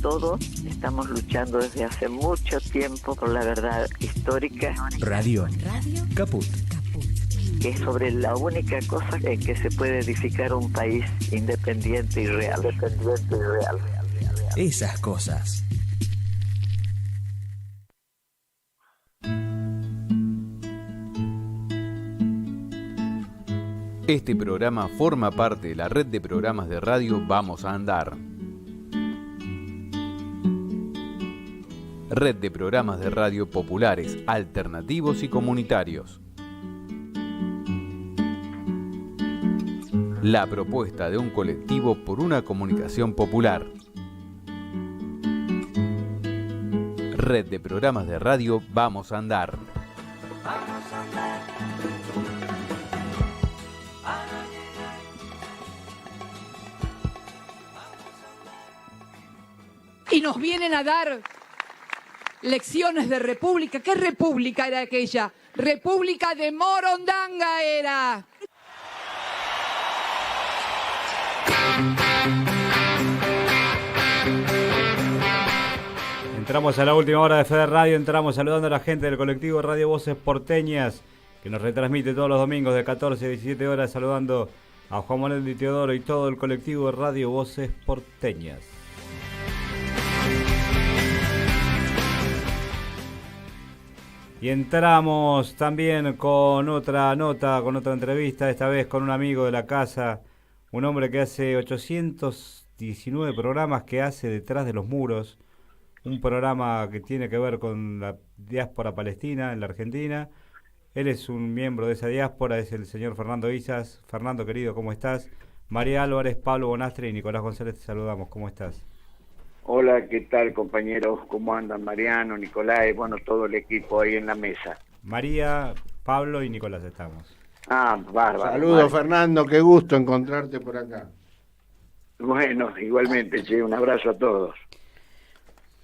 todos estamos luchando desde hace mucho tiempo por la verdad histórica. Radio Caput. Que es sobre la única cosa en que se puede edificar un país independiente y real. Esas cosas. Este programa forma parte de la red de programas de radio Vamos a Andar. Red de programas de radio populares, alternativos y comunitarios. La propuesta de un colectivo por una comunicación popular. Red de programas de radio Vamos a Andar. Vamos a andar. Y nos vienen a dar lecciones de república. ¿Qué república era aquella? República de Morondanga era. Entramos a la última hora de Fede Radio, entramos saludando a la gente del colectivo Radio Voces Porteñas, que nos retransmite todos los domingos de 14 a 17 horas, saludando a Juan Manuel Di Teodoro y todo el colectivo Radio Voces Porteñas. Y entramos también con otra nota, con otra entrevista, esta vez con un amigo de la casa, un hombre que hace 819 programas que hace Detrás de los Muros, un programa que tiene que ver con la diáspora palestina en la Argentina. Él es un miembro de esa diáspora, es el señor Fernando Isas. Fernando, querido, ¿cómo estás? María Álvarez, Pablo Bonastre y Nicolás González, te saludamos. ¿Cómo estás? Hola, ¿qué tal, compañeros? ¿Cómo andan? Mariano, Nicolás, bueno, todo el equipo ahí en la mesa. María, Pablo y Nicolás estamos. Ah, bárbaro. Saludos, Fernando, qué gusto encontrarte por acá. Bueno, igualmente, che, un abrazo a todos.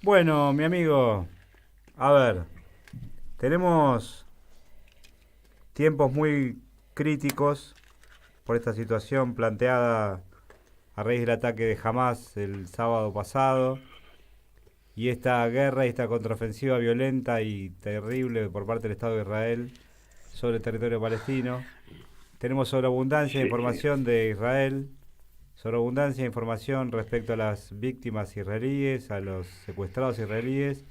Bueno, mi amigo, a ver, tenemos tiempos muy críticos por esta situación planteada a raíz del ataque de Hamás el sábado pasado y esta guerra y esta contraofensiva violenta y terrible por parte del Estado de Israel sobre el territorio palestino. Tenemos sobreabundancia de información de Israel, sobreabundancia de información respecto a las víctimas israelíes, a los secuestrados israelíes,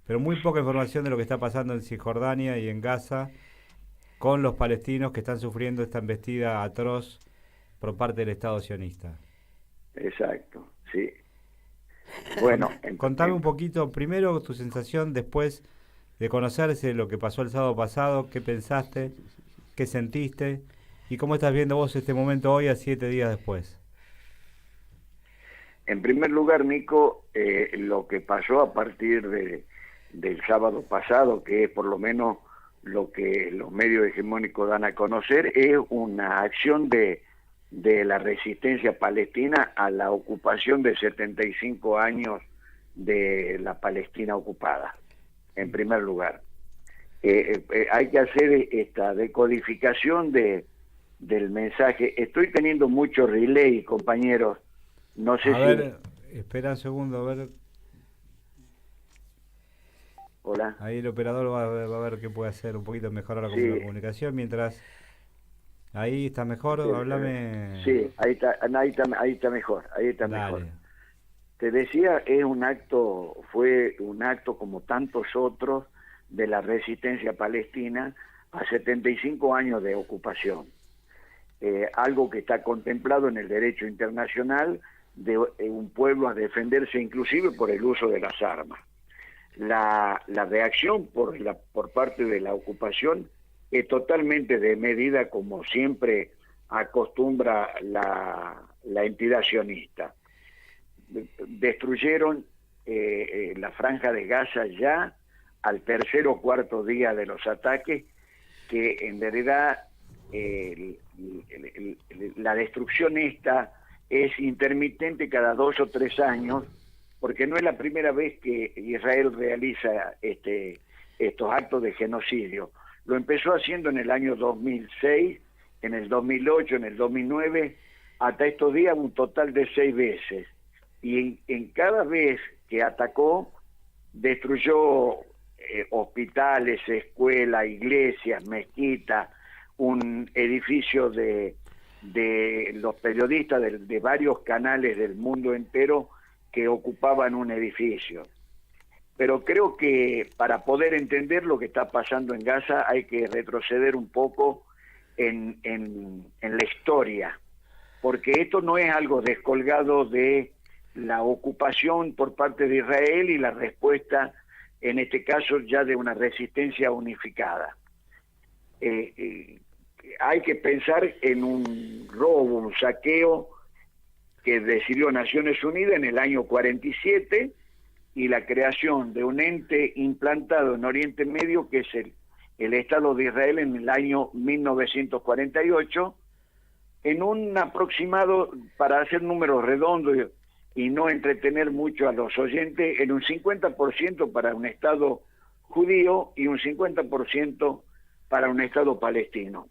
pero muy poca información de lo que está pasando en Cisjordania y en Gaza con los palestinos que están sufriendo esta embestida atroz por parte del Estado sionista. Exacto, sí. Bueno, contame un poquito, primero tu sensación después de conocerse lo que pasó el sábado pasado, qué pensaste, qué sentiste y cómo estás viendo vos este momento hoy a 7 días después. En primer lugar, Nico, lo que pasó a partir del sábado pasado, que es por lo menos lo que los medios hegemónicos dan a conocer, es una acción de la resistencia palestina a la ocupación de 75 años de la Palestina ocupada, en primer lugar. Hay que hacer esta decodificación del mensaje. Estoy teniendo mucho relay, compañeros. No sé a ver, espera un segundo, a ver. Hola. Ahí el operador va a ver qué puede hacer, un poquito mejorar la comunicación, mientras... Ahí está mejor, háblame. Sí, ahí está mejor, ahí está mejor. Te decía, fue un acto como tantos otros de la resistencia palestina a 75 años de ocupación. Algo que está contemplado en el derecho internacional de un pueblo a defenderse inclusive por el uso de las armas. La reacción por parte de la ocupación es totalmente desmedida, como siempre acostumbra la entidad sionista. Destruyeron la franja de Gaza ya al tercer o cuarto día de los ataques, que en realidad la destrucción esta es intermitente cada 2 o 3 años, porque no es la primera vez que Israel realiza estos actos de genocidio. Lo empezó haciendo en el año 2006, en el 2008, en el 2009, hasta estos días un total de 6 veces. y en cada vez que atacó, destruyó hospitales, escuelas, iglesias, mezquitas, un edificio de los periodistas de varios canales del mundo entero que ocupaban un edificio. Pero creo que para poder entender lo que está pasando en Gaza hay que retroceder un poco en la historia, porque esto no es algo descolgado de la ocupación por parte de Israel y la respuesta, en este caso, ya de una resistencia unificada. Hay que pensar en un robo, un saqueo que decidió Naciones Unidas en el año 47 y la creación de un ente implantado en Oriente Medio que es el Estado de Israel en el año 1948, en un aproximado, para hacer números redondos y no entretener mucho a los oyentes, en un 50% para un Estado judío y un 50% para un Estado palestino.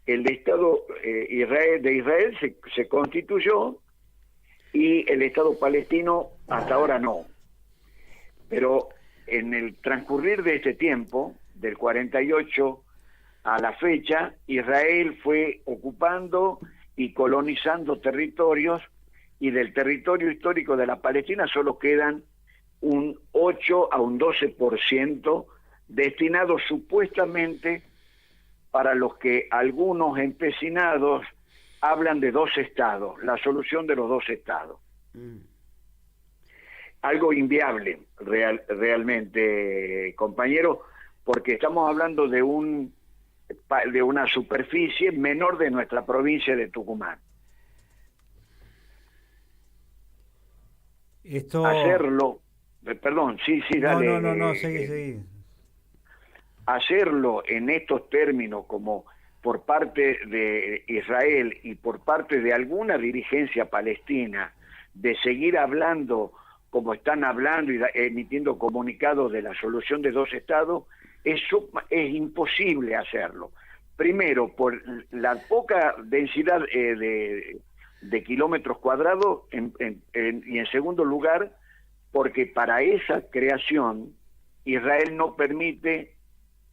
El Estado de Israel se constituyó y el Estado palestino hasta ahora no. Pero en el transcurrir de este tiempo, del 48 a la fecha, Israel fue ocupando y colonizando territorios, y del territorio histórico de la Palestina solo quedan un 8 a un 12% destinados supuestamente para los que algunos empecinados hablan de 2 estados, la solución de los 2 estados. Algo inviable realmente, compañero, porque estamos hablando de una superficie menor de nuestra provincia de Tucumán. Hacerlo, perdón, sí, dale. No, seguí. Hacerlo en estos términos, como por parte de Israel y por parte de alguna dirigencia palestina, de seguir hablando como están hablando y emitiendo comunicados de la solución de 2 estados, es imposible hacerlo. Primero, por la poca densidad de kilómetros cuadrados, y en segundo lugar, porque para esa creación Israel no permite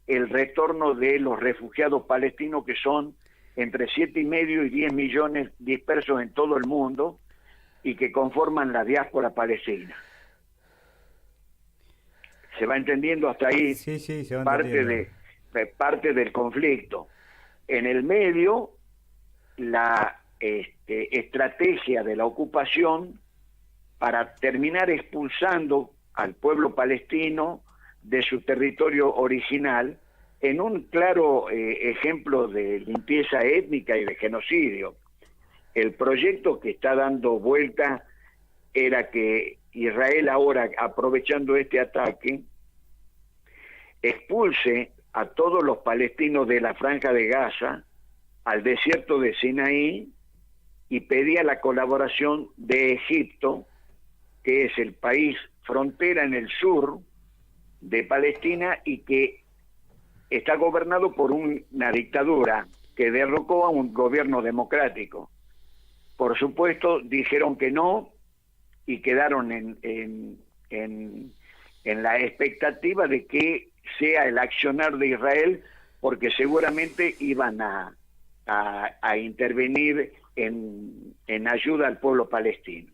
el retorno de los refugiados palestinos, que son entre 7,5 y 10 millones dispersos en todo el mundo y que conforman la diáspora palestina. ¿Se va entendiendo hasta ahí? Sí, se va entendiendo. Parte del conflicto. En el medio, la estrategia de la ocupación para terminar expulsando al pueblo palestino de su territorio original, en un claro ejemplo de limpieza étnica y de genocidio. El proyecto que está dando vuelta era que Israel ahora, aprovechando este ataque, expulse a todos los palestinos de la Franja de Gaza al desierto de Sinaí y pedía la colaboración de Egipto, que es el país frontera en el sur de Palestina y que está gobernado por una dictadura que derrocó a un gobierno democrático. Por supuesto, dijeron que no y quedaron en la expectativa de que sea el accionar de Israel, porque seguramente iban a intervenir en ayuda al pueblo palestino.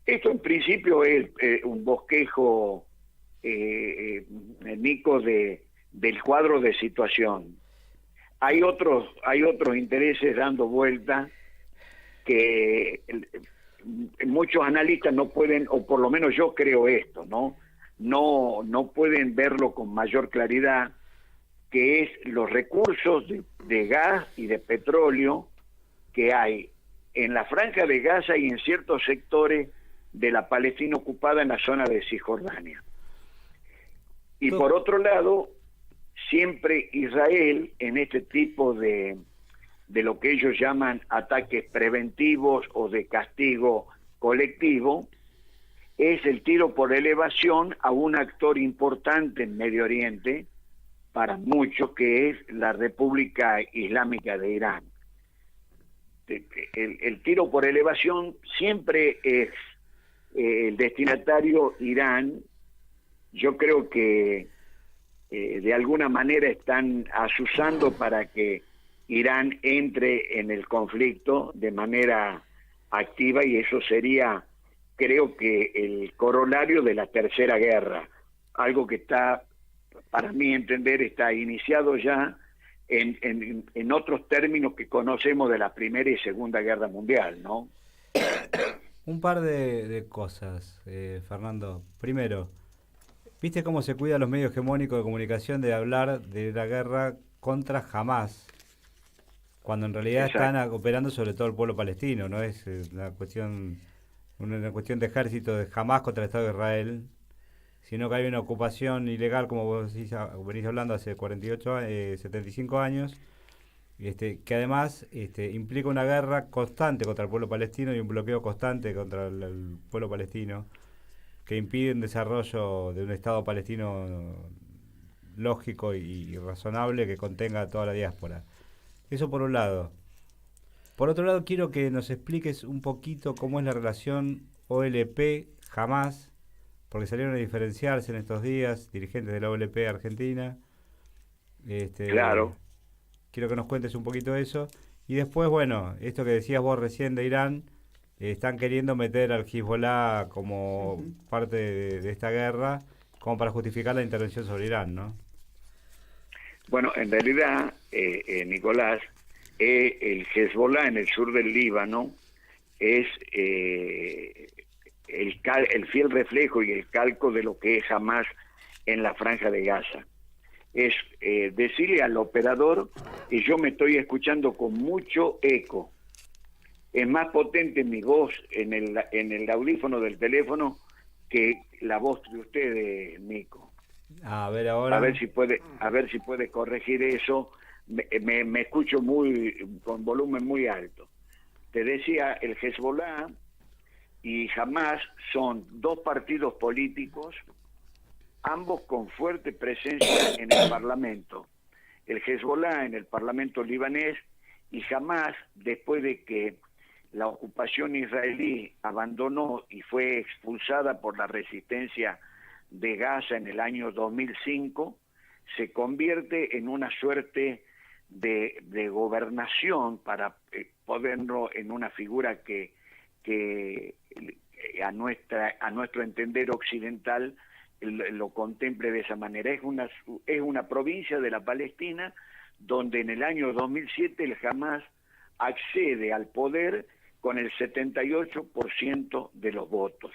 Esto en principio es un bosquejo, Nico, del cuadro de situación. Hay otros intereses dando vuelta que muchos analistas no pueden, o por lo menos yo creo esto, no pueden verlo con mayor claridad, que es los recursos de gas y de petróleo que hay en la Franja de Gaza y en ciertos sectores de la Palestina ocupada en la zona de Cisjordania. Y por otro lado, siempre Israel, en este tipo de lo que ellos llaman ataques preventivos o de castigo colectivo, es el tiro por elevación a un actor importante en Medio Oriente, para muchos, que es la República Islámica de Irán. el tiro por elevación siempre es el destinatario Irán. Yo creo que de alguna manera están asusando para que Irán entre en el conflicto de manera activa, y eso sería, creo que, el corolario de la tercera guerra, algo que está, para mi entender, está iniciado ya en otros términos que conocemos de la Primera y Segunda Guerra Mundial, ¿no? Un par de cosas, Fernando. Primero, ¿viste cómo se cuidan los medios hegemónicos de comunicación de hablar de la guerra contra Hamás? Cuando en realidad están operando sobre todo el pueblo palestino, no es una cuestión de ejército de Hamás contra el Estado de Israel, sino que hay una ocupación ilegal, como vos venís hablando, hace 75 años, que además implica una guerra constante contra el pueblo palestino y un bloqueo constante contra el pueblo palestino, que impide un desarrollo de un Estado palestino lógico y razonable que contenga a toda la diáspora. Eso por un lado. Por otro lado, quiero que nos expliques un poquito cómo es la relación OLP-Hamás, porque salieron a diferenciarse en estos días dirigentes de la OLP Argentina. Claro. Quiero que nos cuentes un poquito eso. Y después, bueno, esto que decías vos recién de Irán, están queriendo meter al Hezbollah como parte de esta guerra, como para justificar la intervención sobre Irán, ¿no? Bueno, en realidad, Nicolás, el Hezbollah en el sur del Líbano es el fiel reflejo y el calco de lo que es Hamás en la Franja de Gaza. Es decirle al operador que yo me estoy escuchando con mucho eco. Es más potente mi voz en el audífono del teléfono que la voz de ustedes, Nico. A ver ahora. A ver si puede corregir eso. Me escucho con volumen muy alto. Te decía, el Hezbollah y Hamás son dos partidos políticos, ambos con fuerte presencia en el Parlamento. El Hezbollah en el Parlamento libanés y Hamás, después de que la ocupación israelí abandonó y fue expulsada por la resistencia de Gaza en el año 2005, se convierte en una suerte de gobernación para ponerlo en una figura que a nuestro entender occidental lo contemple de esa manera. Es una provincia de la Palestina donde en el año 2007 el Hamás accede al poder con el 78% de los votos.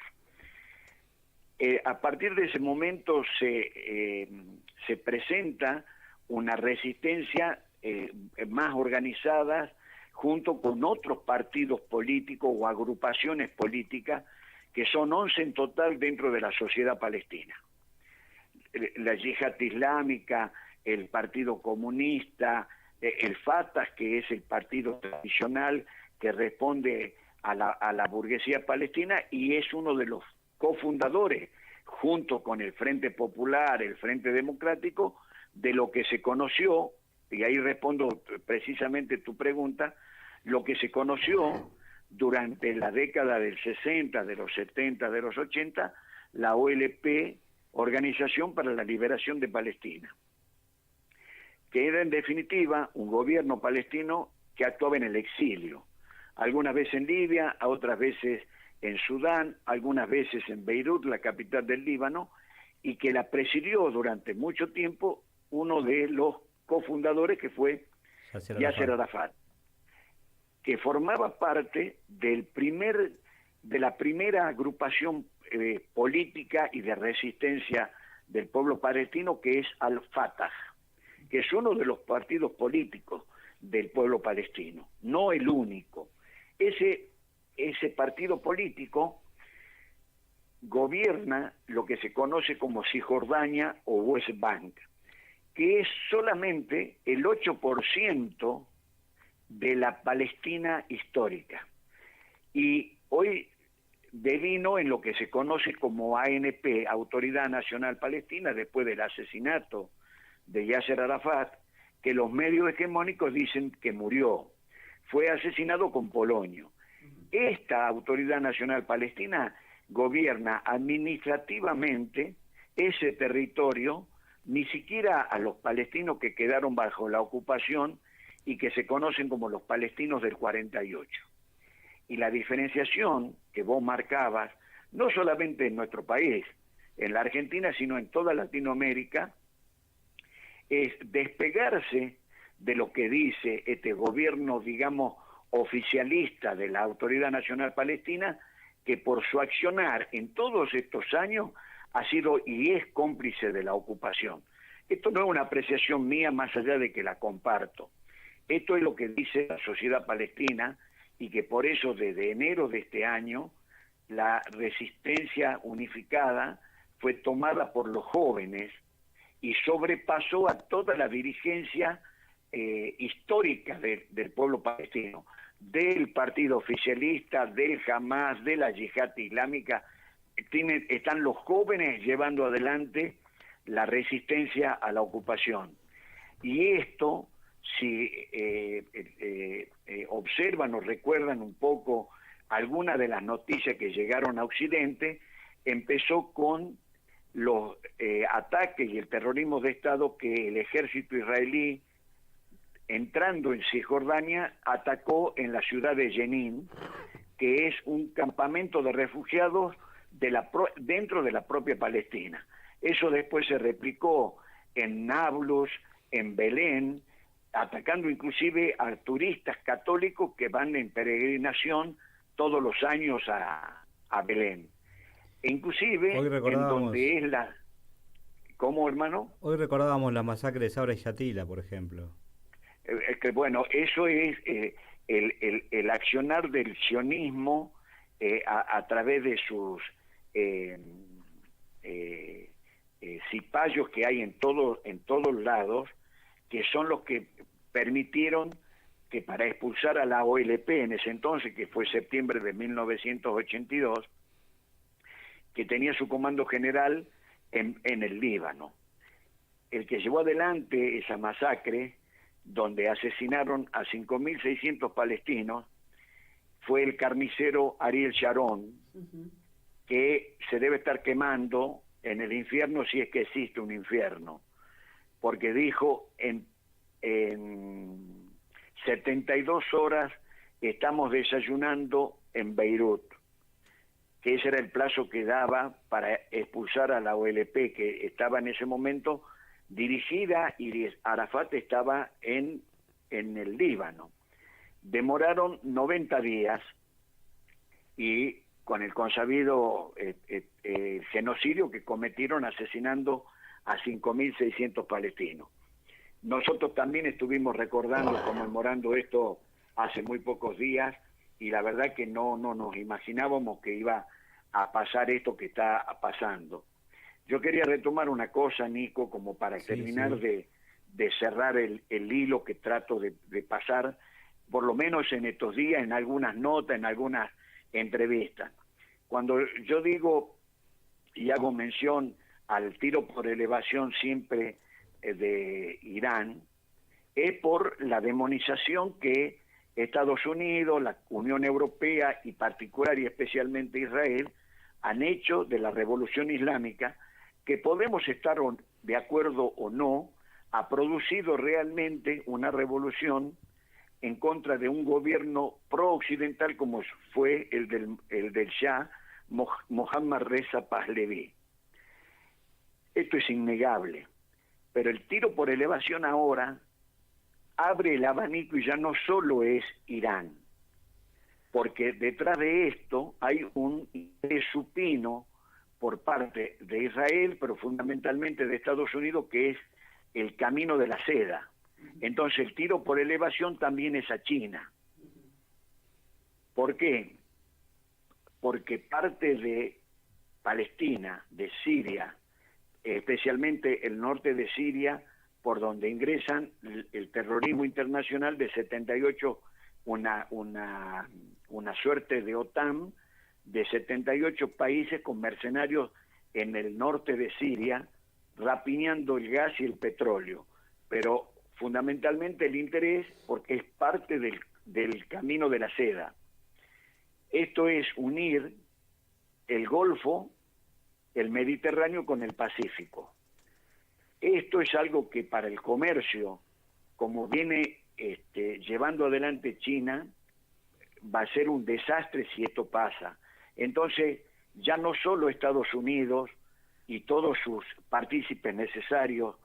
A partir de ese momento se presenta una resistencia más organizada junto con otros partidos políticos o agrupaciones políticas, que son 11 en total dentro de la sociedad palestina. La Yihad Islámica, el Partido Comunista, el Fatah, que es el partido tradicional que responde a la burguesía palestina y es uno de los cofundadores, junto con el Frente Popular, el Frente Democrático, de lo que se conoció, y ahí respondo precisamente tu pregunta, lo que se conoció durante la década del 60, de los 70, de los 80, la OLP, Organización para la Liberación de Palestina, que era en definitiva un gobierno palestino que actuaba en el exilio, algunas veces en Libia, otras veces en Sudán, algunas veces en Beirut, la capital del Líbano, y que la presidió durante mucho tiempo uno de los cofundadores, que fue Yasser Arafat, que formaba parte de la primera agrupación política y de resistencia del pueblo palestino, que es Al-Fatah, que es uno de los partidos políticos del pueblo palestino, no el único. Ese partido político gobierna lo que se conoce como Cisjordania o West Bank, que es solamente el 8% de la Palestina histórica. Y hoy devino en lo que se conoce como ANP, Autoridad Nacional Palestina, después del asesinato de Yasser Arafat, que los medios hegemónicos dicen que murió. fue asesinado con polonio. Esta Autoridad Nacional Palestina gobierna administrativamente ese territorio, ni siquiera a los palestinos que quedaron bajo la ocupación y que se conocen como los palestinos del 48. Y la diferenciación que vos marcabas, no solamente en nuestro país, en la Argentina, sino en toda Latinoamérica, es despegarse de lo que dice este gobierno, digamos, oficialista de la Autoridad Nacional Palestina, que por su accionar en todos estos años ha sido y es cómplice de la ocupación. Esto no es una apreciación mía más allá de que la comparto. Esto es lo que dice la sociedad palestina y que por eso desde enero de este año la resistencia unificada fue tomada por los jóvenes y sobrepasó a toda la dirigencia histórica del pueblo palestino, del partido oficialista, del Hamas, de la yihad islámica. Están los jóvenes llevando adelante la resistencia a la ocupación. Y esto, si observan o recuerdan un poco algunas de las noticias que llegaron a Occidente, empezó con los ataques y el terrorismo de Estado que el ejército israelí, entrando en Cisjordania, atacó en la ciudad de Jenin, que es un campamento de refugiados dentro de la propia Palestina. Eso después se replicó en Nablus, en Belén, atacando inclusive a turistas católicos que van en peregrinación todos los años a Belén. E inclusive en donde es la... ¿Cómo, hermano? Hoy recordábamos la masacre de Sabra y Shatila, por ejemplo. Que bueno, eso es el accionar del sionismo a través de sus cipayos que hay en todos lados, que son los que permitieron que para expulsar a la OLP en ese entonces, que fue septiembre de 1982, que tenía su comando general en el Líbano. El que llevó adelante esa masacre, donde asesinaron a 5.600 palestinos, fue el carnicero Ariel Sharon, que se debe estar quemando en el infierno, si es que existe un infierno, porque dijo en 72 horas estamos desayunando en Beirut, que ese era el plazo que daba para expulsar a la OLP, que estaba en ese momento dirigida, y Arafat estaba en el Líbano. Demoraron 90 días y con el consabido genocidio que cometieron asesinando a 5.600 palestinos. Nosotros también estuvimos recordando, conmemorando esto hace muy pocos días, y la verdad que no nos imaginábamos que iba a pasar esto que está pasando. Yo quería retomar una cosa, Nico, como para terminar de cerrar el hilo que trato de pasar, por lo menos en estos días, en algunas notas, en algunas entrevistas. Cuando yo digo y hago mención al tiro por elevación siempre de Irán, es por la demonización que Estados Unidos, la Unión Europea y particular y especialmente Israel han hecho de la revolución islámica, que podemos estar de acuerdo o no, ha producido realmente una revolución en contra de un gobierno pro-occidental como fue el del Shah Mohammad Reza Pahlavi. Esto es innegable, pero el tiro por elevación ahora abre el abanico y ya no solo es Irán, porque detrás de esto hay un interés supino por parte de Israel, pero fundamentalmente de Estados Unidos, que es el camino de la seda. Entonces el tiro por elevación también es a China. ¿Por qué? Porque parte de Palestina, de Siria, especialmente el norte de Siria, por donde ingresan el terrorismo internacional de 78, una suerte de OTAN de 78 países con mercenarios en el norte de Siria, rapiñando el gas y el petróleo, pero fundamentalmente el interés porque es parte del camino de la seda. Esto es unir el Golfo, el Mediterráneo con el Pacífico. Esto es algo que para el comercio, como viene llevando adelante China, va a ser un desastre si esto pasa. Entonces, ya no solo Estados Unidos y todos sus partícipes necesarios,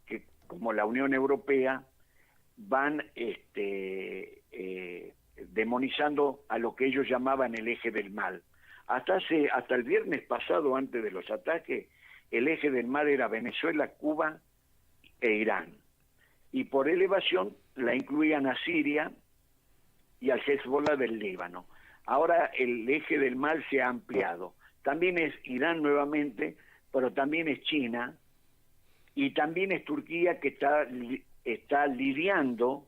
que como la Unión Europea, van demonizando a lo que ellos llamaban el eje del mal. Hasta el viernes pasado, antes de los ataques, el eje del mal era Venezuela, Cuba e Irán. Y por elevación la incluían a Siria y al Hezbollah del Líbano. Ahora el eje del mal se ha ampliado. También es Irán nuevamente, pero también es China y también es Turquía, que está lidiando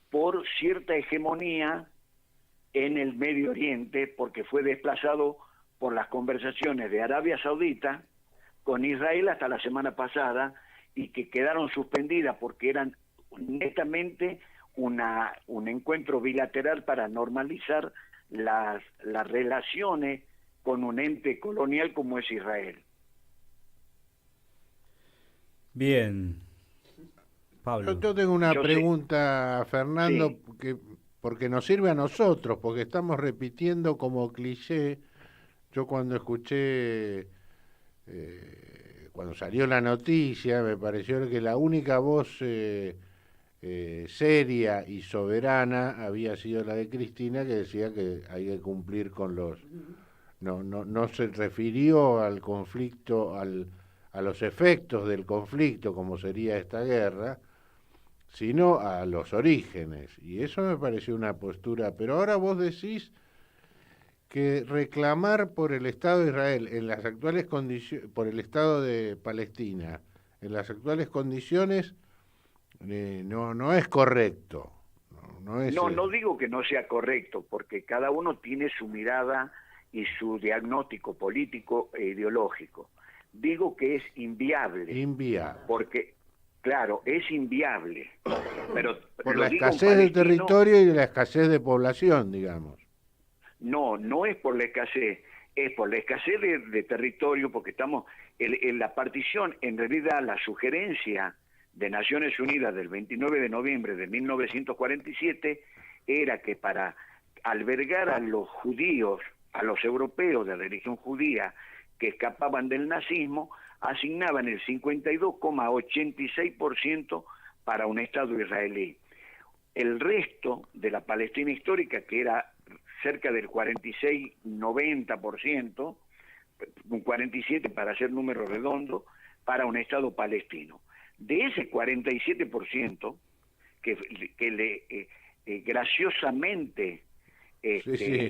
por cierta hegemonía en el Medio Oriente, porque fue desplazado por las conversaciones de Arabia Saudita con Israel hasta la semana pasada, y que quedaron suspendidas porque eran netamente un encuentro bilateral para normalizar las relaciones con un ente colonial como es Israel. Bien. Pablo. Yo tengo una pregunta, Fernando, sí, porque nos sirve a nosotros, porque estamos repitiendo como cliché. Yo cuando escuché, cuando salió la noticia, me pareció que la única voz seria y soberana había sido la de Cristina, que decía que hay que cumplir con los... No se refirió al conflicto, a los efectos del conflicto, como sería esta guerra, sino a los orígenes. Y eso me pareció una postura. Pero ahora vos decís que reclamar por el Estado de Israel en las actuales condiciones, por el Estado de Palestina, en las actuales condiciones, no es correcto. No digo que no sea correcto, porque cada uno tiene su mirada y su diagnóstico político e ideológico. Digo que es inviable. Inviable. Porque, claro, es inviable. Pero por la escasez de territorio y la escasez de población, digamos. No es por la escasez, es por la escasez de territorio, porque estamos en la partición, en realidad la sugerencia de Naciones Unidas del 29 de noviembre de 1947 era que para albergar a los judíos, a los europeos de religión judía que escapaban del nazismo, asignaban el 52,86% para un Estado israelí. El resto de la Palestina histórica, que era cerca del 46-90%, un 47% para hacer número redondo, para un Estado palestino. De ese 47% que le graciosamente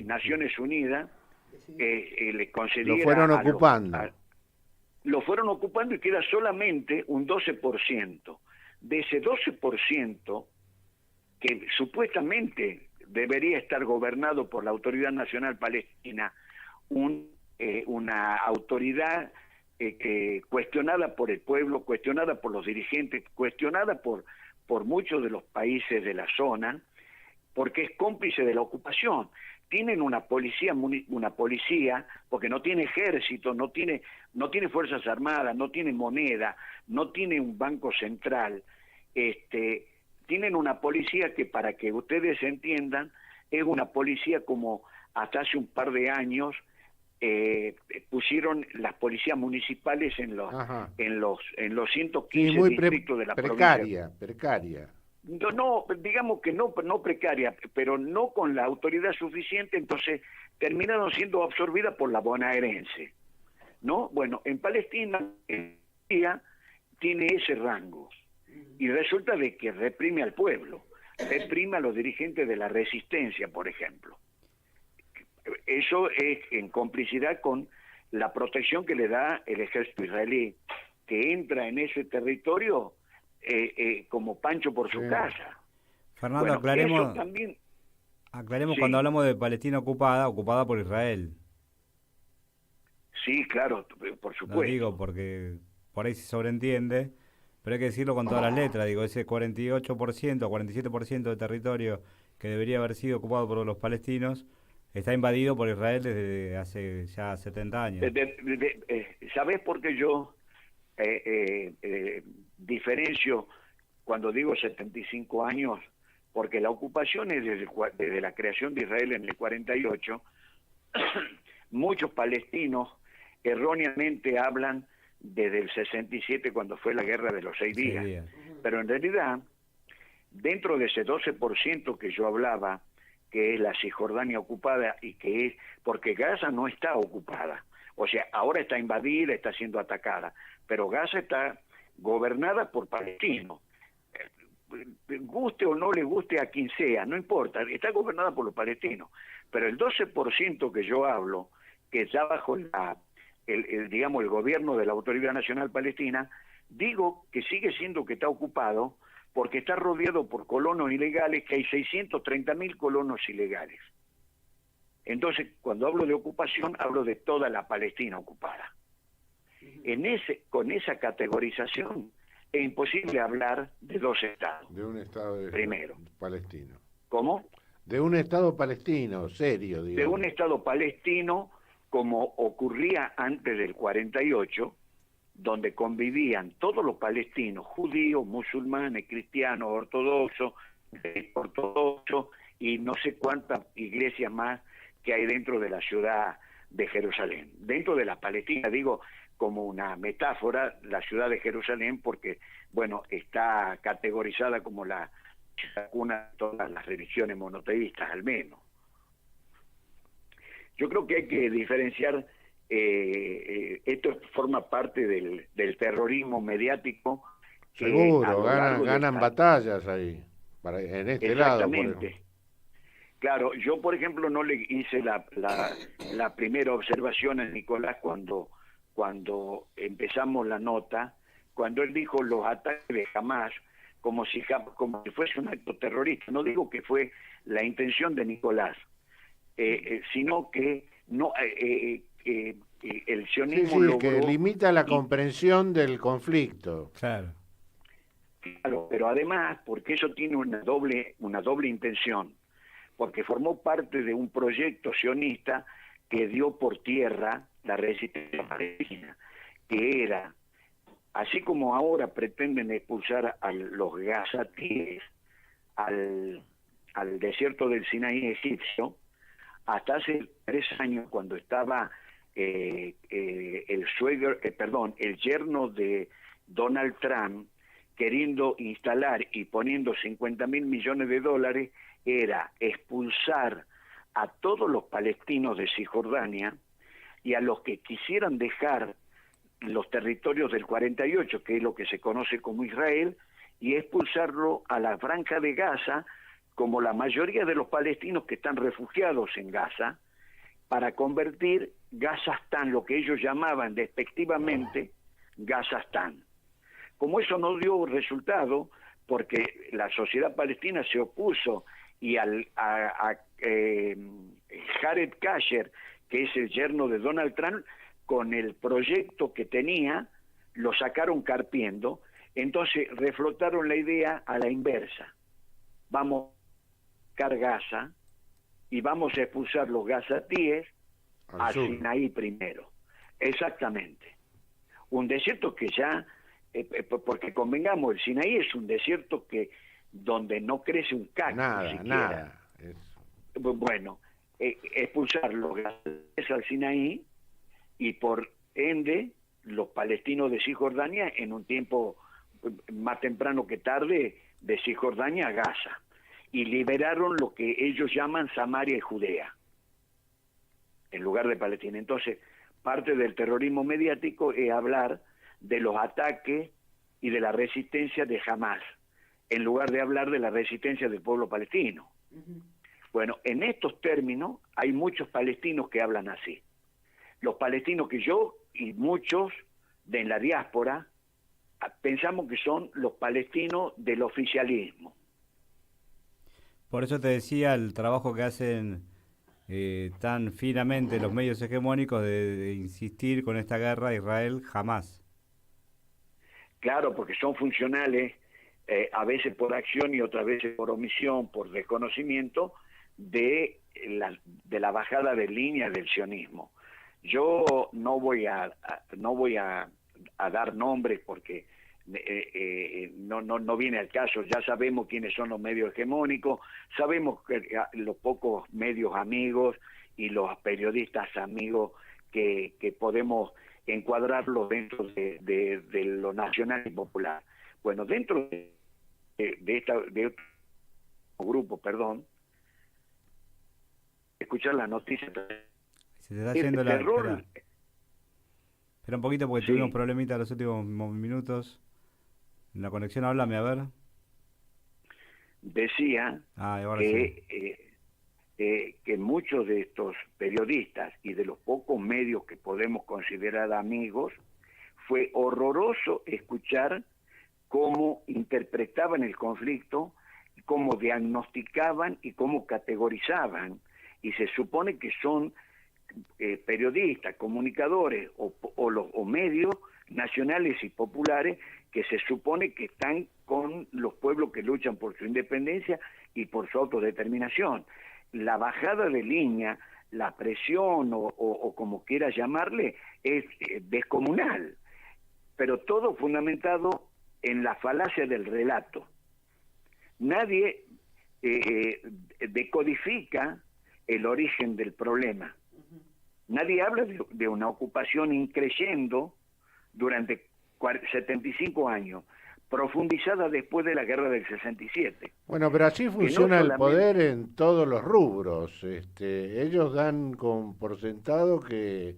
Naciones Unidas le concediera... Lo fueron ocupando. Lo fueron ocupando y queda solamente un 12%. De ese 12%, que supuestamente debería estar gobernado por la Autoridad Nacional Palestina, una autoridad cuestionada por el pueblo, cuestionada por los dirigentes, cuestionada por muchos de los países de la zona, porque es cómplice de la ocupación. Tienen una policía, porque no tiene ejército, no tiene fuerzas armadas, no tiene moneda, no tiene un banco central. Tienen una policía que, para que ustedes entiendan, es una policía como hasta hace un par de años pusieron las policías municipales en los 115 distritos de la provincia. Precaria. No, digamos que no precaria, pero no con la autoridad suficiente, entonces terminaron siendo absorbidas por la bonaerense, ¿no? Bueno, en Palestina tiene ese rango y resulta de que reprime al pueblo, reprime a los dirigentes de la resistencia, por ejemplo. Eso es en complicidad con la protección que le da el ejército israelí, que entra en ese territorio como Pancho por su casa. Fernando, aclaremos sí, cuando hablamos de Palestina ocupada por Israel. Sí, claro, por supuesto. Lo digo porque por ahí se sobreentiende, pero hay que decirlo con todas las letras. Digo, ese 48%, 47% de territorio que debería haber sido ocupado por los palestinos, está invadido por Israel desde hace ya 70 años. ¿Sabés por qué yo diferencio cuando digo 75 años? Porque la ocupación es desde la creación de Israel en el 48. Muchos palestinos erróneamente hablan desde el 67, cuando fue la guerra de los 6 días. Pero en realidad, dentro de ese 12% que yo hablaba, que es la Cisjordania ocupada, y que es porque Gaza no está ocupada, o sea, ahora está invadida, está siendo atacada, pero Gaza está gobernada por palestinos. Guste o no le guste a quien sea, no importa, está gobernada por los palestinos. Pero el 12% que yo hablo, que está bajo digamos, el gobierno de la Autoridad Nacional Palestina, digo que sigue siendo que está ocupado porque está rodeado por colonos ilegales, que hay 630.000 colonos ilegales. Entonces, cuando hablo de ocupación, hablo de toda la Palestina ocupada. Con esa categorización, es imposible hablar de 2 estados. De un estado primero palestino. ¿Cómo? De un estado palestino, serio, digamos. De un estado palestino, como ocurría antes del 48, donde convivían todos los palestinos, judíos, musulmanes, cristianos, ortodoxos y no sé cuántas iglesias más que hay dentro de la ciudad de Jerusalén. Dentro de la Palestina, digo, como una metáfora, la ciudad de Jerusalén, porque, bueno, está categorizada como la cuna de todas las religiones monoteístas, al menos. Yo creo que hay que diferenciar, esto forma parte del terrorismo mediático. Seguro, ganan batallas ahí, en este lado. Exactamente. Claro, yo por ejemplo no le hice la primera observación a Nicolás cuando empezamos la nota, cuando él dijo los ataques de Hamás, como si fuese un acto terrorista. No digo que fue la intención de Nicolás, sino que no el sionismo logró, que limita la comprensión del conflicto. Claro, pero además porque eso tiene una doble intención, porque formó parte de un proyecto sionista que dio por tierra la resistencia palestina, que era, así como ahora pretenden expulsar a los gazatíes al desierto del Sinaí egipcio, hasta hace 3 años, cuando estaba el yerno de Donald Trump queriendo instalar y poniendo $50.000 millones, era expulsar a todos los palestinos de Cisjordania y a los que quisieran dejar los territorios del 48, que es lo que se conoce como Israel, y expulsarlo a la franja de Gaza, como la mayoría de los palestinos que están refugiados en Gaza, para convertir Gazastán, lo que ellos llamaban despectivamente Gazastán. Como eso no dio resultado, porque la sociedad palestina se opuso, y Jared Kasher, que es el yerno de Donald Trump, con el proyecto que tenía, lo sacaron carpiendo. Entonces reflotaron la idea a la inversa. Vamos a sacar Gaza y vamos a expulsar los gazatíes a Sinaí primero. Exactamente. Un desierto que ya, porque convengamos, el Sinaí es un desierto que donde no crece un cactus Nada. Bueno, expulsar los gazatíes al Sinaí y por ende los palestinos de Cisjordania en un tiempo más temprano que tarde, de Cisjordania a Gaza, y liberaron lo que ellos llaman Samaria y Judea en lugar de Palestina. Entonces, parte del terrorismo mediático es hablar de los ataques y de la resistencia de Hamás, en lugar de hablar de la resistencia del pueblo palestino. Bueno, en estos términos hay muchos palestinos que hablan así. Los palestinos que yo y muchos de la diáspora pensamos que son los palestinos del oficialismo. Por eso te decía el trabajo que hacen tan finamente los medios hegemónicos de insistir con esta guerra a Israel jamás. Claro, porque son funcionales a veces por acción y otras veces por omisión, por desconocimiento, de la bajada de línea del sionismo. Yo no voy a dar nombres porque no viene al caso. Ya sabemos quiénes son los medios hegemónicos, sabemos que los pocos medios amigos y los periodistas amigos que podemos encuadrarlos dentro de lo nacional y popular. Bueno, dentro de otro grupo, escuchar las noticias. Se te está yendo la... terror. Espera un poquito porque Sí. tuvimos problemitas los últimos minutos. La conexión, háblame, a ver. Decía Ahora que muchos de estos periodistas y de los pocos medios que podemos considerar amigos, fue horroroso escuchar cómo interpretaban el conflicto, cómo diagnosticaban y cómo categorizaban. Y se supone que son periodistas, comunicadores o medios nacionales y populares que se supone que están con los pueblos que luchan por su independencia y por su autodeterminación. La bajada de línea, la presión o como quieras llamarle, es descomunal, pero todo fundamentado en la falacia del relato. Nadie decodifica el origen del problema. Nadie habla de una ocupación increyendo durante 75 años, profundizada después de la guerra del 67. Bueno, pero así funciona el solamente... poder en todos los rubros. Ellos dan por sentado que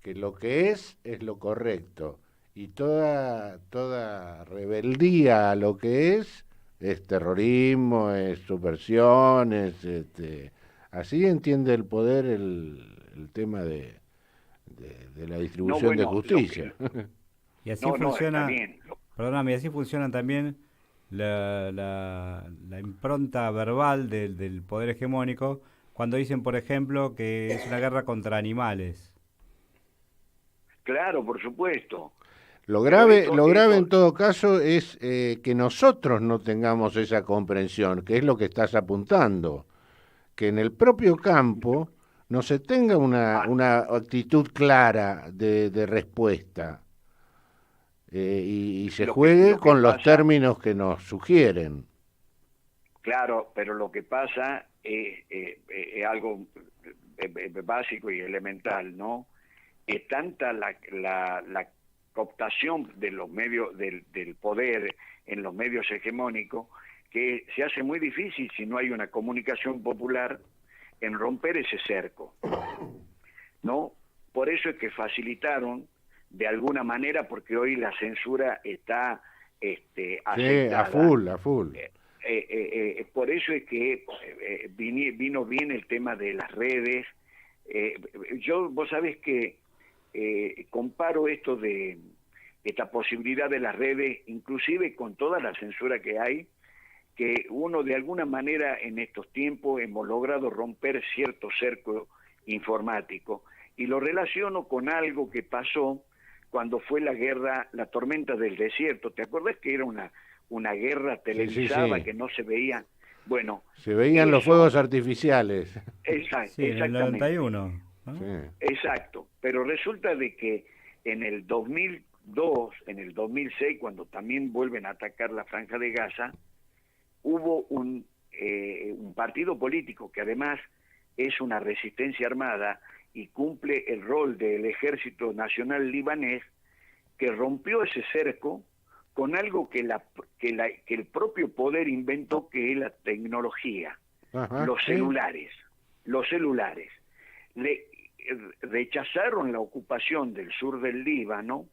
lo que es lo correcto. Y toda rebeldía a lo que es terrorismo, es subversión, así entiende el poder el tema de la distribución de justicia. Y así funciona, está bien. perdóname, y así funcionan también la impronta verbal del poder hegemónico cuando dicen, por ejemplo, que es una guerra contra animales. Claro, por supuesto. Lo grave en todo caso es que nosotros no tengamos esa comprensión, que es lo que estás apuntando, que en el propio campo no se tenga una actitud clara de respuesta y se juegue con los términos que nos sugieren. Claro, pero lo que pasa es algo básico y elemental, ¿no? Es tanta la cooptación de los medios del poder en los medios hegemónicos que se hace muy difícil, si no hay una comunicación popular, en romper ese cerco, ¿no? Por eso es que facilitaron de alguna manera, porque hoy la censura está aceptada. Sí, a full. Por eso es que vino bien el tema de las redes. Vos sabés que comparo esto de esta posibilidad de las redes, inclusive con toda la censura que hay, que uno de alguna manera en estos tiempos hemos logrado romper cierto cerco informático, y lo relaciono con algo que pasó cuando fue la tormenta del desierto. ¿Te acuerdas que era una guerra televisada? Sí. Que no se veía? Bueno, se veían los fuegos artificiales. Sí, en el 91. ¿no? Sí. Exacto, pero resulta de que en el 2002, en el 2006, cuando también vuelven a atacar la Franja de Gaza, hubo un partido político que además es una resistencia armada y cumple el rol del Ejército Nacional Libanés, que rompió ese cerco con algo que el propio poder inventó, que es la tecnología. Ajá, los celulares. Rechazaron la ocupación del sur del Líbano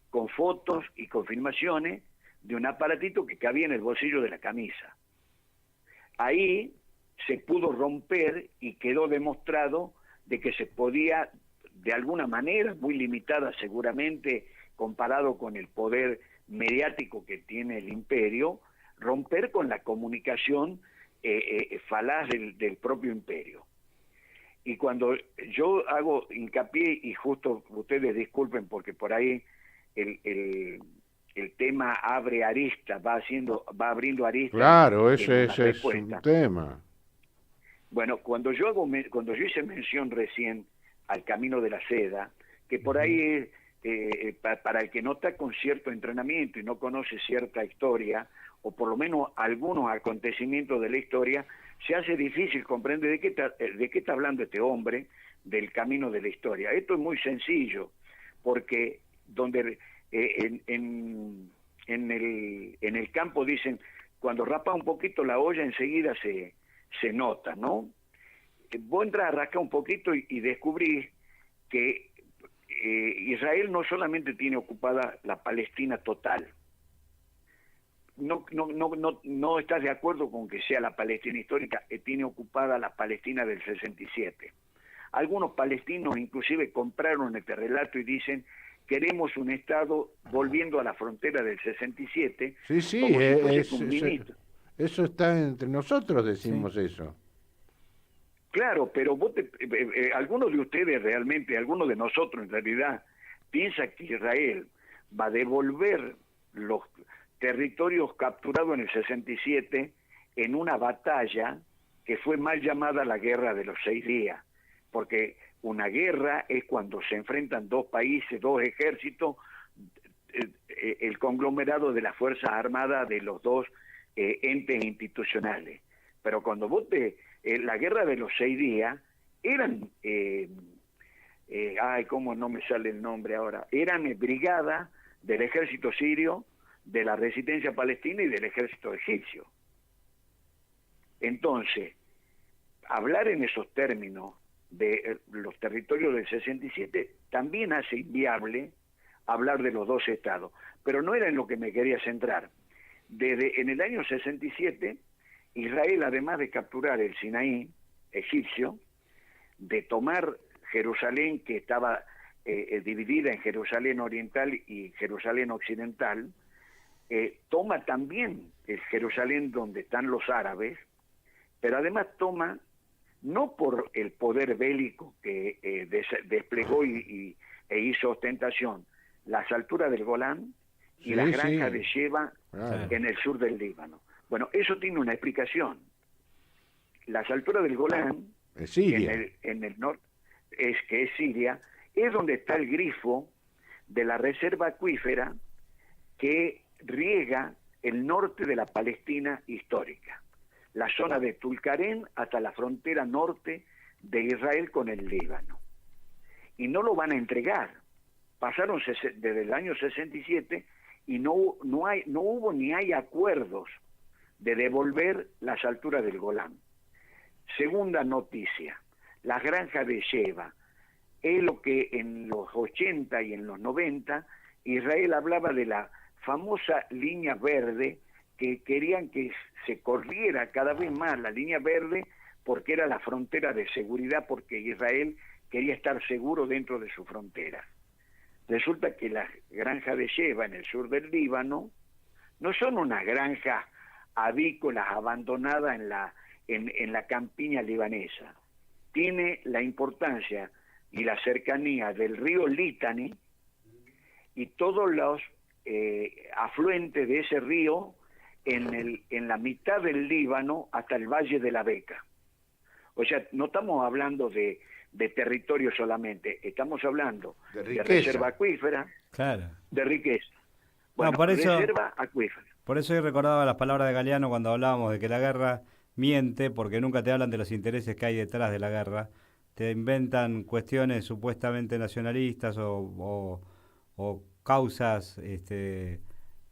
con fotos y confirmaciones de un aparatito que cabía en el bolsillo de la camisa. Ahí se pudo romper y quedó demostrado de que se podía, de alguna manera, muy limitada seguramente, comparado con el poder mediático que tiene el imperio, romper con la comunicación falaz del propio imperio. Y cuando yo hago hincapié, y justo ustedes disculpen porque por ahí el el tema abre aristas, va abriendo aristas. Claro, ese es un tema. Bueno, cuando yo hice mención recién al Camino de la Seda, que por ahí para el que no está con cierto entrenamiento y no conoce cierta historia, o por lo menos algunos acontecimientos de la historia, se hace difícil comprender de qué está hablando este hombre del camino de la historia. Esto es muy sencillo, porque donde en el campo dicen, cuando rapa un poquito la olla enseguida se nota, ¿no? Vos entras a rascar un poquito y descubrís que Israel no solamente tiene ocupada la Palestina total. No estás de acuerdo con que sea la Palestina histórica, tiene ocupada la Palestina del 67. Algunos palestinos inclusive compraron este relato y dicen, queremos un Estado volviendo a la frontera del 67. Sí, eso está entre nosotros, decimos eso. Claro, pero algunos de ustedes realmente, algunos de nosotros en realidad, piensan que Israel va a devolver los territorios capturados en el 67 en una batalla que fue mal llamada la Guerra de los 6 días, porque una guerra es cuando se enfrentan dos países, dos ejércitos, el conglomerado de las Fuerzas Armadas de los dos entes institucionales. Pero cuando la Guerra de los 6 días eran, cómo no me sale el nombre ahora, eran brigadas del ejército sirio, de la resistencia palestina y del ejército egipcio. Entonces, hablar en esos términos de los territorios del 67 también hace inviable hablar de los dos estados, pero no era en lo que me quería centrar. En el año 67, Israel, además de capturar el Sinaí egipcio, de tomar Jerusalén, que estaba dividida en Jerusalén oriental y Jerusalén occidental, toma también el Jerusalén donde están los árabes, pero además toma, no por el poder bélico que desplegó e hizo ostentación, las alturas del Golán y las granjas de Sheba en el sur del Líbano. Bueno, eso tiene una explicación. Las alturas del Golán, en el norte, que es Siria, es donde está el grifo de la reserva acuífera que riega el norte de la Palestina histórica, la zona de Tulkarem hasta la frontera norte de Israel con el Líbano. Y no lo van a entregar. Pasaron desde el año 67 y no hubo ni hay acuerdos de devolver las alturas del Golán. Segunda noticia, las granjas de Sheba. Es lo que en los 80 y en los 90 Israel hablaba de la famosa línea verde, que querían que se corriera cada vez más la línea verde porque era la frontera de seguridad, porque Israel quería estar seguro dentro de su frontera. Resulta que las granjas de Sheba en el sur del Líbano no son unas granjas avícolas abandonadas en la campiña libanesa. Tiene la importancia y la cercanía del río Litani y todos los afluentes de ese río en la mitad del Líbano hasta el Valle de la Beca. O sea, no estamos hablando de territorio solamente, estamos hablando de reserva acuífera, de riqueza. Bueno, reserva acuífera. Por eso yo recordaba las palabras de Galeano cuando hablábamos de que la guerra miente, porque nunca te hablan de los intereses que hay detrás de la guerra. Te inventan cuestiones supuestamente nacionalistas o causas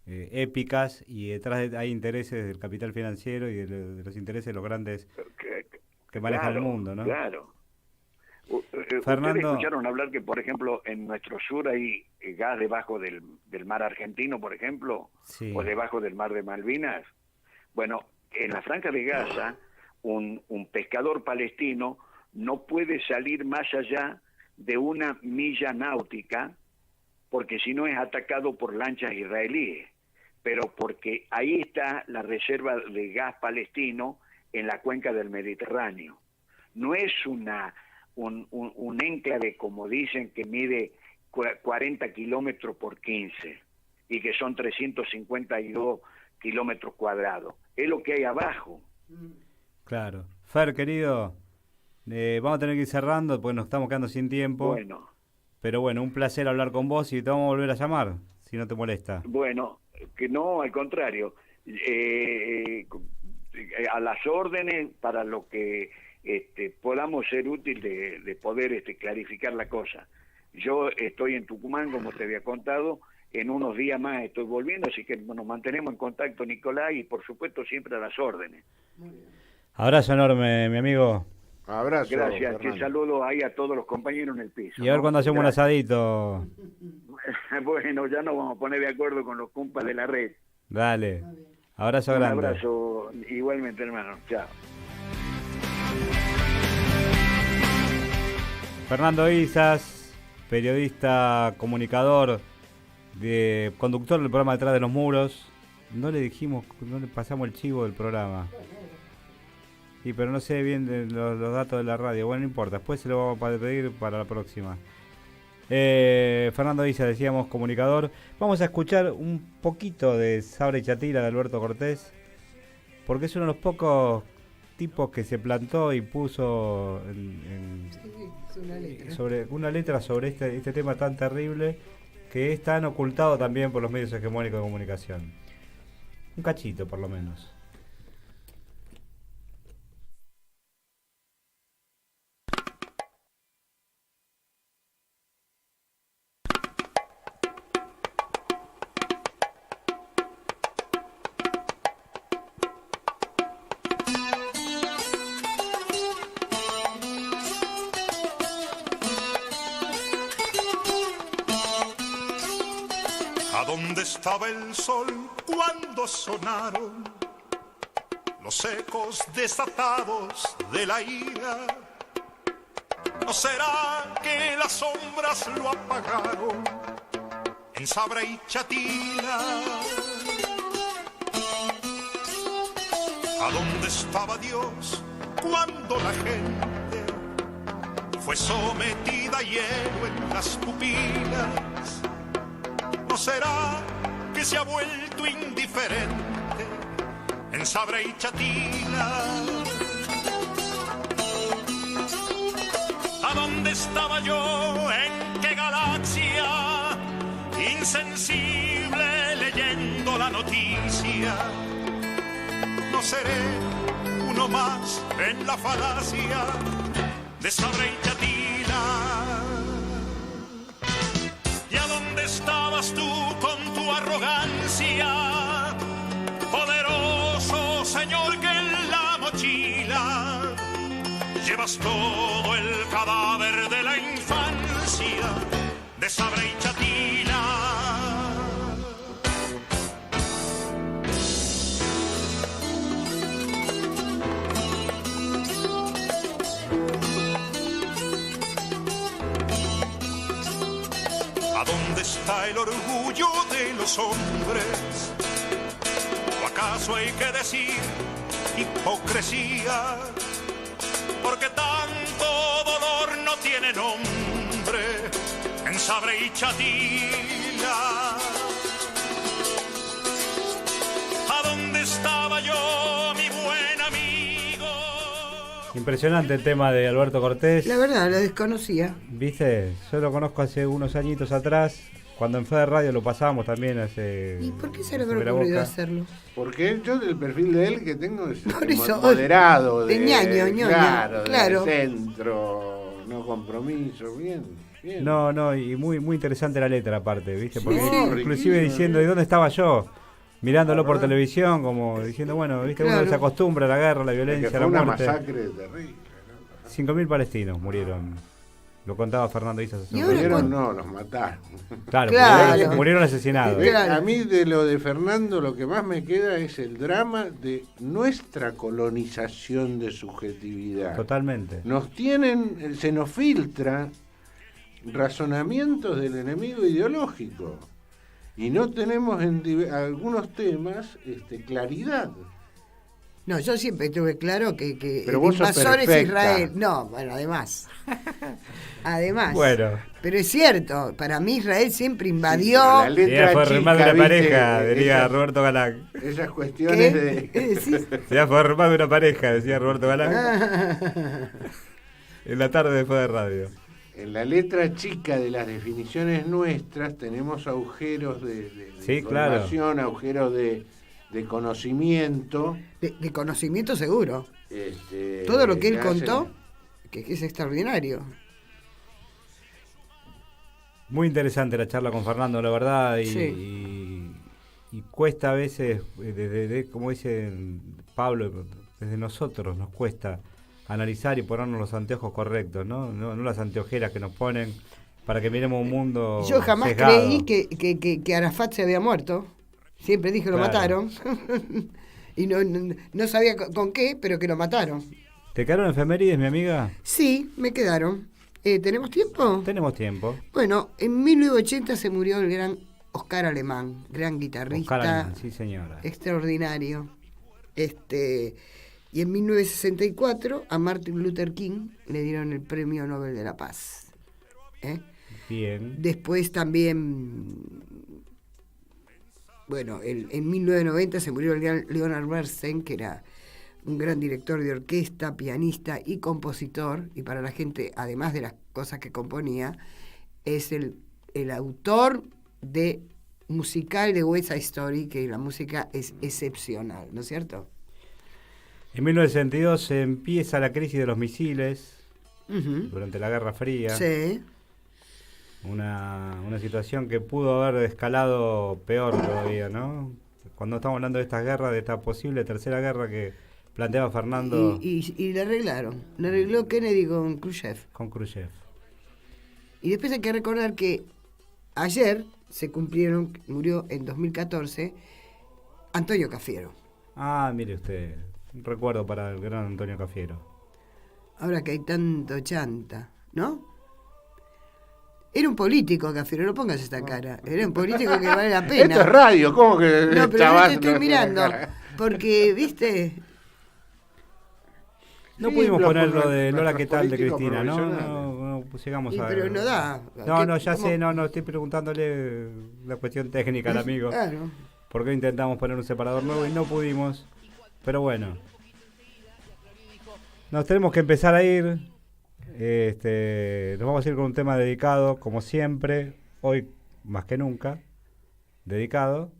épicas, y detrás hay intereses del capital financiero y de los intereses de los grandes que manejan el mundo, ¿no? Claro. Fernando, ¿Ustedes escucharon hablar que, por ejemplo, en nuestro sur hay gas debajo del mar argentino, por ejemplo, o debajo del mar de Malvinas? Bueno, en la Franja de Gaza, un pescador palestino no puede salir más allá de 1 milla náutica, porque si no es atacado por lanchas israelíes, pero porque ahí está la reserva de gas palestino en la cuenca del Mediterráneo. No es un enclave, como dicen, que mide 40 kilómetros por 15. y que son 352 kilómetros cuadrados. Es lo que hay abajo. Claro. Fer, querido, vamos a tener que ir cerrando porque nos estamos quedando sin tiempo. Bueno. Pero bueno, un placer hablar con vos y te vamos a volver a llamar, si no te molesta. Bueno, que no, al contrario. A las órdenes para lo que podamos ser útil de poder clarificar la cosa. Yo estoy en Tucumán, como te había contado, en unos días más estoy volviendo, así que nos mantenemos en contacto, Nicolás, y por supuesto siempre a las órdenes. Abrazo enorme, mi amigo. Abrazo. Gracias, Fernando. que saludo ahí a todos los compañeros en el piso. Y a ver cuando hacemos un asadito. Bueno, ya nos vamos a poner de acuerdo con los compas de la red. Dale. Abrazo Un grande. abrazo igualmente, hermano. Chao. Fernando Izas, periodista, comunicador, conductor del programa Detrás de los Muros. No le pasamos el chivo del programa. Sí, pero no sé bien los datos de la radio. Bueno, no importa, después se lo vamos a pedir para la próxima. Fernando Izas, decíamos, comunicador. Vamos a escuchar un poquito de Sabra y Chatila de Alberto Cortés, porque es uno de los pocos tipos que se plantó y puso una letra sobre este tema tan terrible que es tan ocultado también por los medios hegemónicos de comunicación. Un cachito, por lo menos. ¿Dónde estaba el sol cuando sonaron los ecos desatados de la ira? ¿No será que las sombras lo apagaron en Sabra y Chatila? ¿A dónde estaba Dios cuando la gente fue sometida a hielo en las pupilas? ¿No será que se ha vuelto indiferente en Sabra y Chatila? ¿A dónde estaba yo? ¿En qué galaxia? Insensible leyendo la noticia. No seré uno más en la falacia de Sabra y Chatila. ¿Dónde estabas tú con tu arrogancia? Poderoso señor que en la mochila llevas todo el cadáver de la infancia de Sabra y Chatila. ¿Dónde está el orgullo de los hombres? ¿O acaso hay que decir hipocresía? Porque tanto dolor no tiene nombre en Sabra y Chatila. ¿A dónde estaba yo, mi buen amigo? Impresionante el tema de Alberto Cortés. La verdad, lo desconocía. ¿Viste? Yo lo conozco hace unos añitos atrás, cuando en Fede Radio lo pasábamos también hace... ¿Y por qué se le habrá ocurrido hacerlo? Porque yo del perfil de él que tengo es eso, moderado, de ñaño, claro. De centro, no compromiso, bien. No, y muy interesante la letra aparte, ¿viste? Porque Sí, inclusive diciendo, ¿y dónde estaba yo? Mirándolo por televisión, como diciendo, bueno, ¿viste? Claro. Uno se acostumbra a la guerra, a la violencia, a la muerte. Una masacre terrible, ¿no? 5.000 palestinos murieron. Lo contaba Fernando Izas. Murieron, no, los mataron. Claro. Murieron asesinados. Claro. A mí de lo de Fernando lo que más me queda es el drama de nuestra colonización de subjetividad. Totalmente. Se nos filtra razonamientos del enemigo ideológico y no tenemos en algunos temas claridad. No, yo siempre tuve claro que el Pero vos sos invasor es perfecta. Israel. No, bueno, además. Además. Bueno. Pero es cierto, para mí Israel siempre invadió. La letra Ya fue chica, más de una ¿viste? pareja, diría Esas- Roberto Galán. Esas cuestiones de... ¿Qué decís? Ya fue más de una pareja, decía Roberto Galán. En la tarde después de radio. En la letra chica de las definiciones nuestras tenemos agujeros de Sí, claro. información, agujeros de conocimiento. De conocimiento seguro. Este, Todo lo que él hacen- contó, que es extraordinario. Muy interesante la charla con Fernando, la verdad, Sí. y cuesta a veces, como dice Pablo, desde nosotros nos cuesta analizar y ponernos los anteojos correctos, ¿no? No las anteojeras que nos ponen para que miremos un mundo Yo jamás sesgado. creí que Arafat se había muerto. Siempre dije lo Claro. mataron. Y no sabía con qué, pero que lo mataron. ¿Te quedaron efemérides, mi amiga? Sí, me quedaron. ¿Tenemos tiempo? Tenemos tiempo. Bueno, en 1980 se murió el gran Oscar Alemán, gran guitarrista, Oscar Alemán, sí, señora. extraordinario. Y en 1964 a Martin Luther King le dieron el Premio Nobel de la Paz. Bien. Después también, bueno, en 1990 se murió el gran Leonard Bernstein, que era un gran director de orquesta, pianista y compositor, y para la gente, además de las cosas que componía, es el autor de musical de West Side Story, que la música es excepcional, ¿no es cierto? En 1962 se empieza la crisis de los misiles Uh-huh. durante la Guerra Fría. Sí. Una situación que pudo haber escalado peor todavía, ¿no? Cuando estamos hablando de estas guerras, de esta posible tercera guerra que planteaba Fernando Y le arreglaron. Le arregló Kennedy con Khrushchev. con Khrushchev. Y después hay que recordar que ayer murió en 2014, Antonio Cafiero. Ah, mire usted, un recuerdo para el gran Antonio Cafiero. Ahora que hay tanto chanta, ¿no? Era un político, Cafiero, no pongas esta cara. Era un político que vale la pena. Esto es radio, ¿cómo que No, pero yo chaval te estoy no- mirando. Porque, ¿viste? No Sí, pudimos los- poner lo de Lola, nuestros ¿qué tal? De políticos Cristina, ¿no? profesionales. No llegamos Sí, a... pero no da. No, ya ¿Cómo? sé, no, estoy preguntándole la cuestión técnica al amigo. Claro. Porque intentamos poner un separador nuevo y no pudimos. Pero bueno. Nos tenemos que empezar a ir. Nos vamos a ir con un tema dedicado, como siempre, hoy más que nunca, dedicado.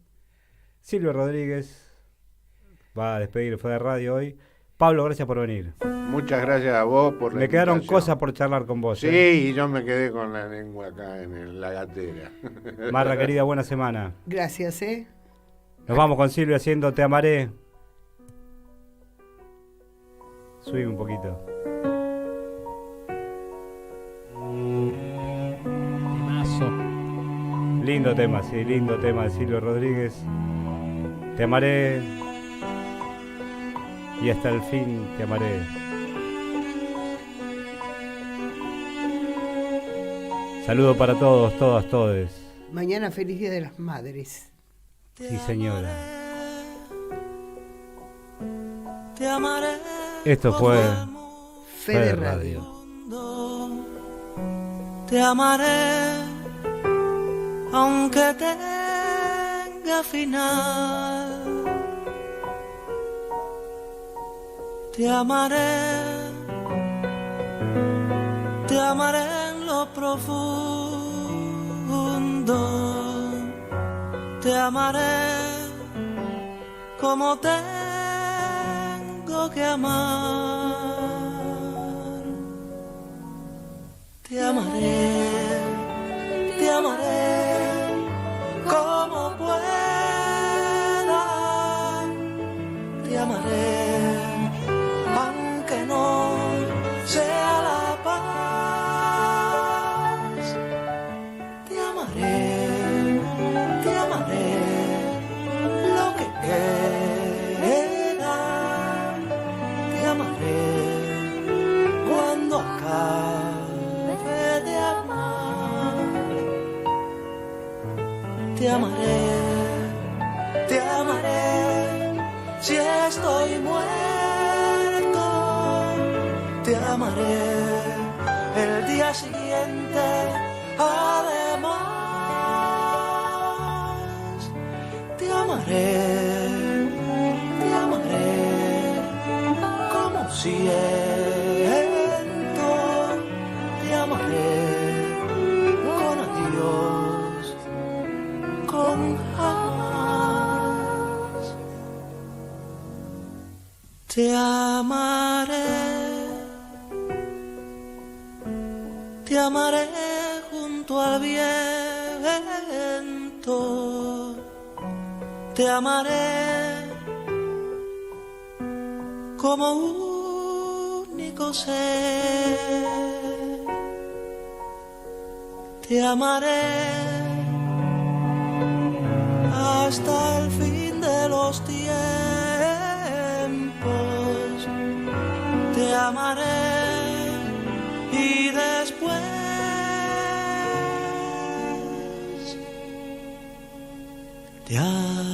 Silvio Rodríguez va a despedir, fue de radio hoy. Pablo, gracias por venir. Muchas gracias a vos por la Me quedaron invitación. cosas por charlar con vos. Sí, y yo me quedé con la lengua acá en la gatera. Marra querida, buena semana. Gracias, ¿eh? Nos vamos con Silvio haciendo Te Amaré. Subime un poquito. Lindo tema, sí, lindo tema de Silvio Rodríguez. Te amaré y hasta el fin te amaré. Saludo para todos, todas, todes. Mañana feliz Día de las Madres. Sí, señora. Te amaré. Esto fue Fede Radio. Te amaré aunque tenga final. Te amaré en lo profundo. Te amaré como tengo que amar. Te amaré como pueda. Te amaré aunque no sea la paz. Te amaré lo que queda. Te amaré cuando acabe de amar. Te amaré Si estoy muerto, te amaré el día siguiente. Además, te amaré como siento. Te amaré con adiós, con jamás. Te amaré junto al viento. Te amaré como único ser. Te amaré hasta el fin de los tiempos. Te amaré y después te amaré.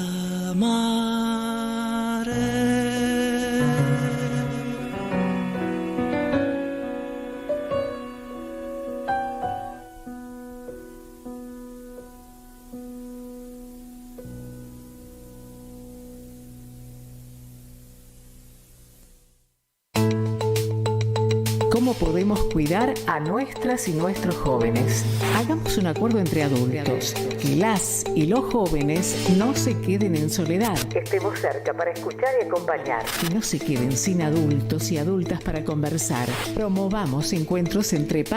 ¿Cómo podemos cuidar a nuestras y nuestros jóvenes? Hagamos un acuerdo entre adultos, que las y los jóvenes no se queden en soledad. Estemos cerca para escuchar y acompañar. Que no se queden sin adultos y adultas para conversar. Promovamos encuentros entre pares